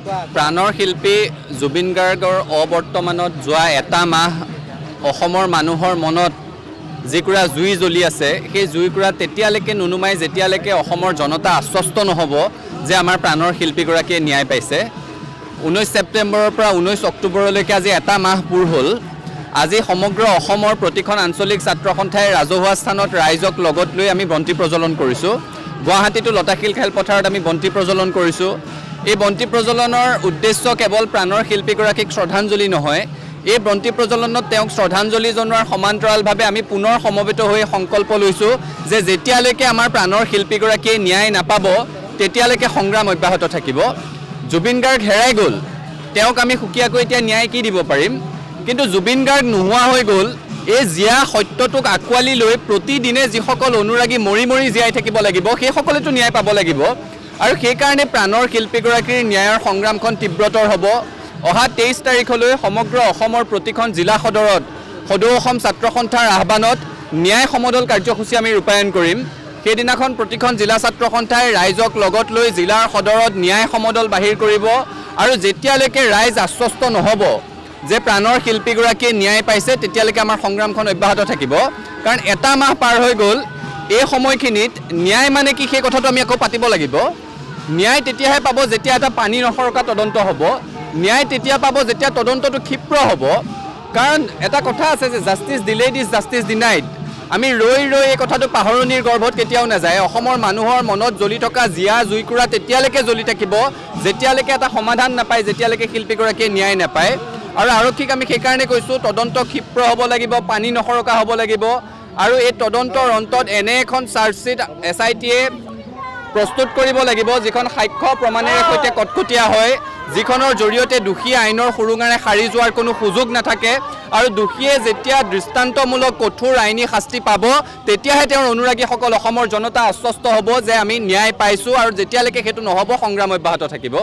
প্ৰাণৰ শিল্পী জুবিন গাৰ্গৰ অবৰ্তমানত যোৱা এটা মাহ অসমৰ মানুহৰ মনত যিকুৰা জুই জ্বলি আছে সেই জুইকুৰা তেতিয়ালৈকে নুনুমাই যেতিয়ালৈকে অসমৰ জনতা আশ্বস্ত নহ'ব যে আমাৰ প্ৰাণৰ শিল্পীগৰাকীয়ে ন্যায় পাইছে। 19 ছেপ্টেম্বৰৰ পৰা 19 অক্টোবৰলৈকে আজি এটা মাহ পূৰ হ'ল। আজি সমগ্ৰ অসমৰ প্ৰতিখন আঞ্চলিক ছাত্ৰ সন্থাই ৰাজহুৱা স্থানত ৰাইজক লগত লৈ আমি বন্তি প্ৰজ্বলন কৰিছোঁ। গুৱাহাটীতো লতাশিল খেলপথাৰত আমি বন্তি প্ৰজ্বলন কৰিছোঁ। এই বন্তি প্ৰজ্বলনৰ উদ্দেশ্য কেৱল প্ৰাণৰ শিল্পীগৰাকীক শ্ৰদ্ধাঞ্জলি নহয়, এই বন্তি প্ৰজ্বলনত তেওঁক শ্ৰদ্ধাঞ্জলি জনোৱাৰ সমান্তৰালভাৱে আমি পুনৰ সমবেত হৈ সংকল্প লৈছোঁ যে যেতিয়ালৈকে আমাৰ প্ৰাণৰ শিল্পীগৰাকীয়ে ন্যায় নাপাব তেতিয়ালৈকে সংগ্ৰাম অব্যাহত থাকিব। জুবিন গাৰ্গ হেৰাই গ'ল, তেওঁক আমি সুকীয়াকৈ এতিয়া ন্যায় কি দিব পাৰিম? কিন্তু জুবিন গাৰ্গ নোহোৱা হৈ গ'ল, এই জীয়া সত্যটোক আঁকোৱালি লৈ প্ৰতিদিনে যিসকল অনুৰাগী মৰি মৰি জীয়াই থাকিব লাগিব সেইসকলেতো ন্যায় পাব লাগিব। আৰু সেইকাৰণে প্ৰাণৰ শিল্পীগৰাকীৰ ন্যায়ৰ সংগ্ৰামখন তীব্ৰতৰ হ'ব। অহা 23 তাৰিখলৈ সমগ্ৰ অসমৰ প্ৰতিখন জিলা সদৰত সদৌ অসম ছাত্ৰ সন্থাৰ আহ্বানত ন্যায় সমদল কাৰ্যসূচী আমি ৰূপায়ণ কৰিম। সেইদিনাখন প্ৰতিখন জিলা ছাত্ৰ সন্থাই ৰাইজক লগত লৈ জিলাৰ সদৰত ন্যায় সমদল বাহিৰ কৰিব। আৰু যেতিয়ালৈকে ৰাইজ আশ্বস্ত নহ'ব যে প্ৰাণৰ শিল্পীগৰাকীয়ে ন্যায় পাইছে তেতিয়ালৈকে আমাৰ সংগ্ৰামখন অব্যাহত থাকিব। কাৰণ এটা মাহ পাৰ হৈ গ'ল, এই সময়খিনিত ন্যায় মানে কি সেই কথাটো আমি আকৌ পাতিব লাগিব। ন্যায় তেতিয়াহে পাব যেতিয়া এটা পানী নসৰকা তদন্ত হ'ব, ন্যায় তেতিয়া পাব যেতিয়া তদন্তটো ক্ষিপ্ৰ হ'ব। কাৰণ এটা কথা আছে যে justice delayed is justice denied. আমি ৰৈ ৰৈ এই কথাটো পাহৰণিৰ গৰ্ভত কেতিয়াও নাযায়। অসমৰ মানুহৰ মনত জ্বলি থকা জীয়া জুইকুৰা তেতিয়ালৈকে জ্বলি থাকিব যেতিয়ালৈকে এটা সমাধান নাপায়, যেতিয়ালৈকে শিল্পীগৰাকীয়ে ন্যায় নাপায়। আৰু আৰক্ষীক আমি সেইকাৰণে কৈছোঁ তদন্ত ক্ষিপ্ৰ হ'ব লাগিব, পানী নসৰকা হ'ব লাগিব। আৰু এই তদন্তৰ অন্তত এনে এখন চাৰ্জশ্বিট SITয়ে প্ৰস্তুত কৰিব লাগিব যিখন সাক্ষ্য প্ৰমাণেৰে সৈতে কটকটীয়া হয়, যিখনৰ জৰিয়তে দোষী আইনৰ সুৰুঙাৰে সাৰি যোৱাৰ কোনো সুযোগ নাথাকে। আৰু দোষীয়ে যেতিয়া দৃষ্টান্তমূলক কঠোৰ আইনী শাস্তি পাব তেতিয়াহে তেওঁৰ অনুৰাগীসকল অসমৰ জনতা আশ্বস্ত হ'ব যে আমি ন্যায় পাইছোঁ। আৰু যেতিয়ালৈকে সেইটো নহ'ব সংগ্ৰাম অব্যাহত থাকিব।